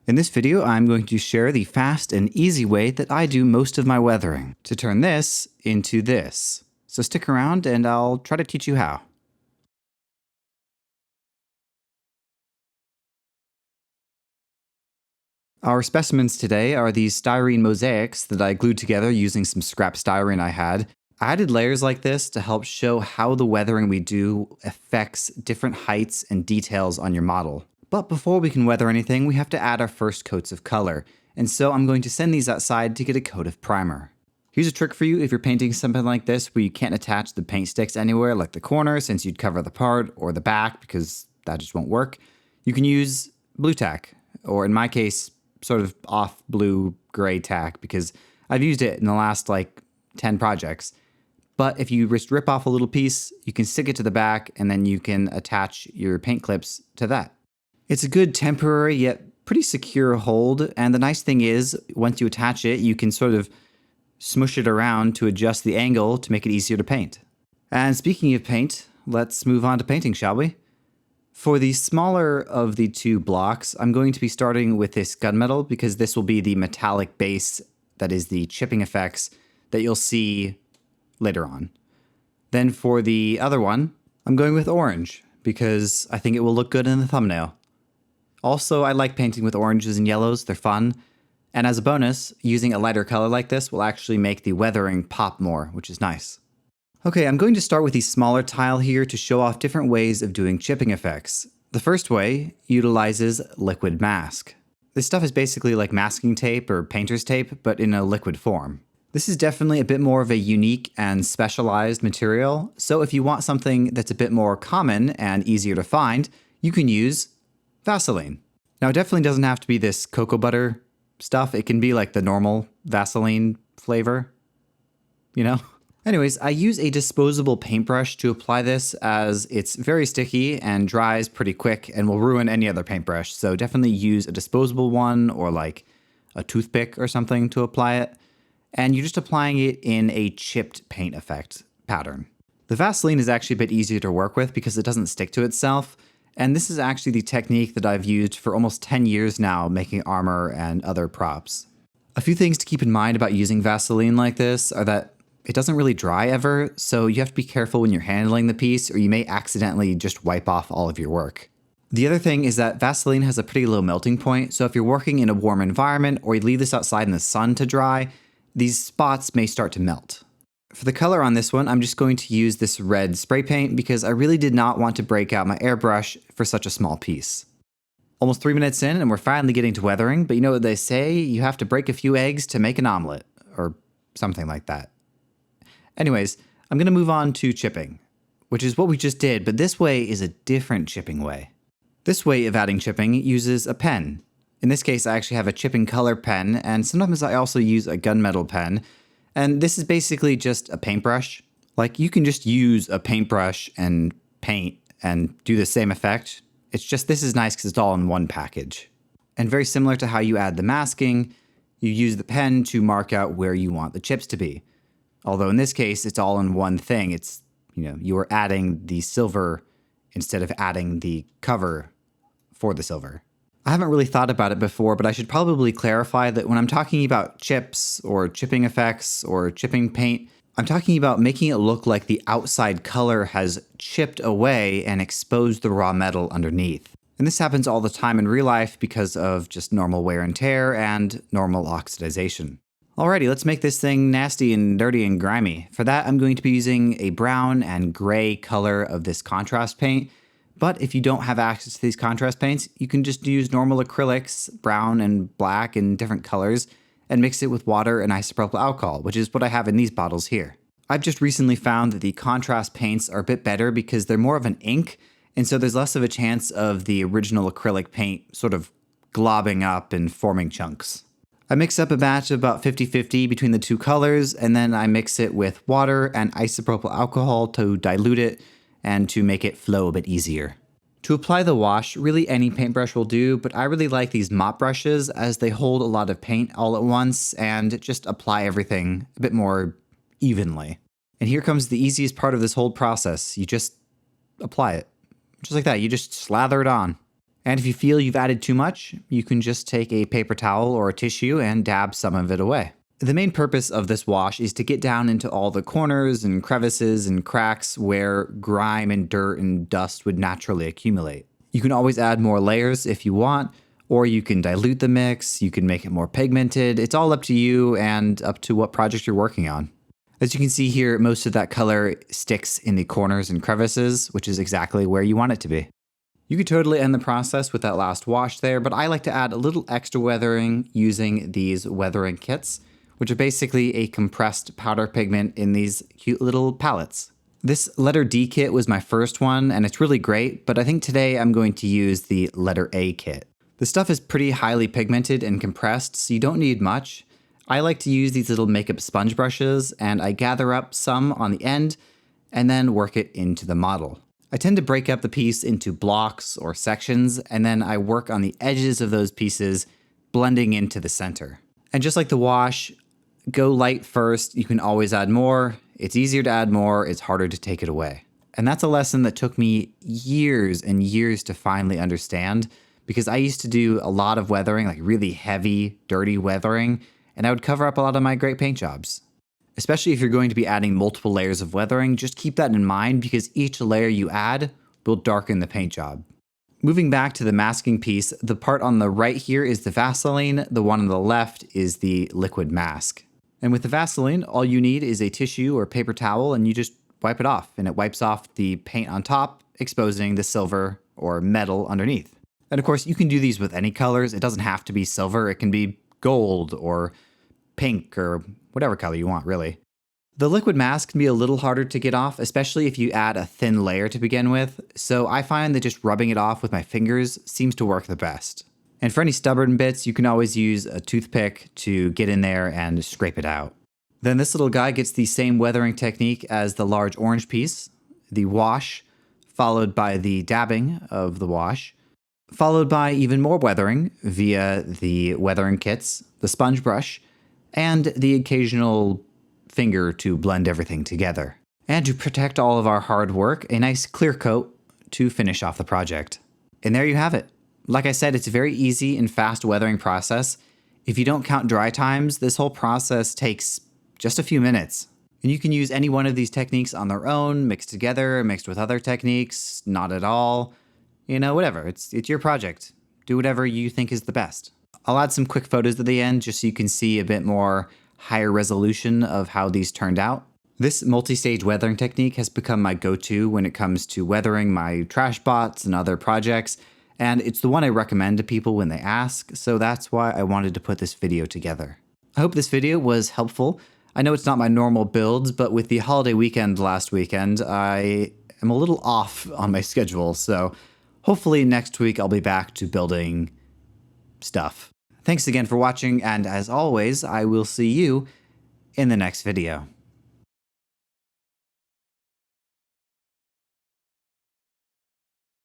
In this video, I'm going to share the fast and easy way that I do most of my weathering to turn this into this. So stick around and I'll try to teach you how. Our specimens today are these styrene mosaics that I glued together using some scrap styrene I had. I added layers like this to help show how the weathering we do affects different heights and details on your model. But before we can weather anything, we have to add our first coats of color. And so I'm going to send these outside to get a coat of primer. Here's a trick for you if you're painting something like this where you can't attach the paint sticks anywhere, like the corner, since you'd cover the part, or the back, because that just won't work. You can use blue tack, or in my case, sort of off blue gray tack, because I've used it in the last 10 projects. But if you just rip off a little piece, you can stick it to the back and then you can attach your paint clips to that. It's a good temporary yet pretty secure hold, and the nice thing is once you attach it, you can sort of smush it around to adjust the angle to make it easier to paint. And speaking of paint, let's move on to painting, shall we? For the smaller of the two blocks, I'm going to be starting with this gunmetal because this will be the metallic base that is the chipping effects that you'll see later on. Then for the other one, I'm going with orange because I think it will look good in the thumbnail. Also, I like painting with oranges and yellows, they're fun. And as a bonus, using a lighter color like this will actually make the weathering pop more, which is nice. Okay, I'm going to start with the smaller tile here to show off different ways of doing chipping effects. The first way utilizes liquid mask. This stuff is basically like masking tape or painter's tape, but in a liquid form. This is definitely a bit more of a unique and specialized material, so if you want something that's a bit more common and easier to find, you can use Vaseline. Now, it definitely doesn't have to be this cocoa butter stuff. It can be like the normal Vaseline flavor, you know? Anyways, I use a disposable paintbrush to apply this as it's very sticky and dries pretty quick and will ruin any other paintbrush. So definitely use a disposable one or like a toothpick or something to apply it. And you're just applying it in a chipped paint effect pattern. The Vaseline is actually a bit easier to work with because it doesn't stick to itself. And this is actually the technique that I've used for almost 10 years now making armor and other props. A few things to keep in mind about using Vaseline like this are that it doesn't really dry ever, so you have to be careful when you're handling the piece or you may accidentally just wipe off all of your work. The other thing is that Vaseline has a pretty low melting point, so if you're working in a warm environment or you leave this outside in the sun to dry, these spots may start to melt. For the color on this one, I'm just going to use this red spray paint because I really did not want to break out my airbrush for such a small piece. Almost 3 minutes in and we're finally getting to weathering, but you know what they say, you have to break a few eggs to make an omelet, or something like that. Anyways, I'm going to move on to chipping, which is what we just did, but this way is a different chipping way. This way of adding chipping uses a pen. In this case, I actually have a chipping color pen, and sometimes I also use a gunmetal pen. And this is basically just a paintbrush. Like, you can just use a paintbrush and paint and do the same effect. It's just this is nice because it's all in one package. And very similar to how you add the masking, you use the pen to mark out where you want the chips to be. Although in this case, it's all in one thing. It's, you are adding the silver instead of adding the cover for the silver. I haven't really thought about it before, but I should probably clarify that when I'm talking about chips or chipping effects or chipping paint, I'm talking about making it look like the outside color has chipped away and exposed the raw metal underneath. And this happens all the time in real life because of just normal wear and tear and normal oxidization. Alrighty, let's make this thing nasty and dirty and grimy. For that, I'm going to be using a brown and gray color of this contrast paint. But if you don't have access to these contrast paints, you can just use normal acrylics, brown and black and different colors, and mix it with water and isopropyl alcohol, which is what I have in these bottles here. I've just recently found that the contrast paints are a bit better because they're more of an ink, and so there's less of a chance of the original acrylic paint sort of globbing up and forming chunks. I mix up a batch of about 50-50 between the two colors, and then I mix it with water and isopropyl alcohol to dilute it and to make it flow a bit easier. To apply the wash, really any paintbrush will do, but I really like these mop brushes as they hold a lot of paint all at once and just apply everything a bit more evenly. And here comes the easiest part of this whole process. You just apply it. Just like that, you just slather it on. And if you feel you've added too much, you can just take a paper towel or a tissue and dab some of it away. The main purpose of this wash is to get down into all the corners and crevices and cracks where grime and dirt and dust would naturally accumulate. You can always add more layers if you want, or you can dilute the mix, you can make it more pigmented. It's all up to you and up to what project you're working on. As you can see here, most of that color sticks in the corners and crevices, which is exactly where you want it to be. You could totally end the process with that last wash there, but I like to add a little extra weathering using these weathering kits, which are basically a compressed powder pigment in these cute little palettes. This letter D kit was my first one, and it's really great, but I think today I'm going to use the letter A kit. The stuff is pretty highly pigmented and compressed, so you don't need much. I like to use these little makeup sponge brushes, and I gather up some on the end, and then work it into the model. I tend to break up the piece into blocks or sections, and then I work on the edges of those pieces, blending into the center. And just like the wash, go light first. You can always add more. It's easier to add more. It's harder to take it away. And that's a lesson that took me years and years to finally understand, because I used to do a lot of weathering, like really heavy, dirty weathering, and I would cover up a lot of my great paint jobs. Especially if you're going to be adding multiple layers of weathering, just keep that in mind because each layer you add will darken the paint job. Moving back to the masking piece, the part on the right here is the Vaseline, the one on the left is the liquid mask. And with the Vaseline, all you need is a tissue or paper towel and you just wipe it off, and it wipes off the paint on top, exposing the silver or metal underneath. And of course, you can do these with any colors. It doesn't have to be silver. It can be gold or pink or whatever color you want, really. The liquid mask can be a little harder to get off, especially if you add a thin layer to begin with, so I find that just rubbing it off with my fingers seems to work the best. And for any stubborn bits, you can always use a toothpick to get in there and scrape it out. Then this little guy gets the same weathering technique as the large orange piece, the wash, followed by the dabbing of the wash, followed by even more weathering via the weathering kits, the sponge brush, and the occasional finger to blend everything together. And to protect all of our hard work, a nice clear coat to finish off the project. And there you have it. Like I said, it's a very easy and fast weathering process. If you don't count dry times, this whole process takes just a few minutes. And you can use any one of these techniques on their own, mixed together, mixed with other techniques, not at all. You know, whatever. It's your project. Do whatever you think is the best. I'll add some quick photos at the end just so you can see a bit more higher resolution of how these turned out. This multi-stage weathering technique has become my go-to when it comes to weathering my trash bots and other projects, and it's the one I recommend to people when they ask, so that's why I wanted to put this video together. I hope this video was helpful. I know it's not my normal builds, but with the holiday weekend last weekend, I am a little off on my schedule, so hopefully next week I'll be back to building stuff. Thanks again for watching, and as always, I will see you in the next video.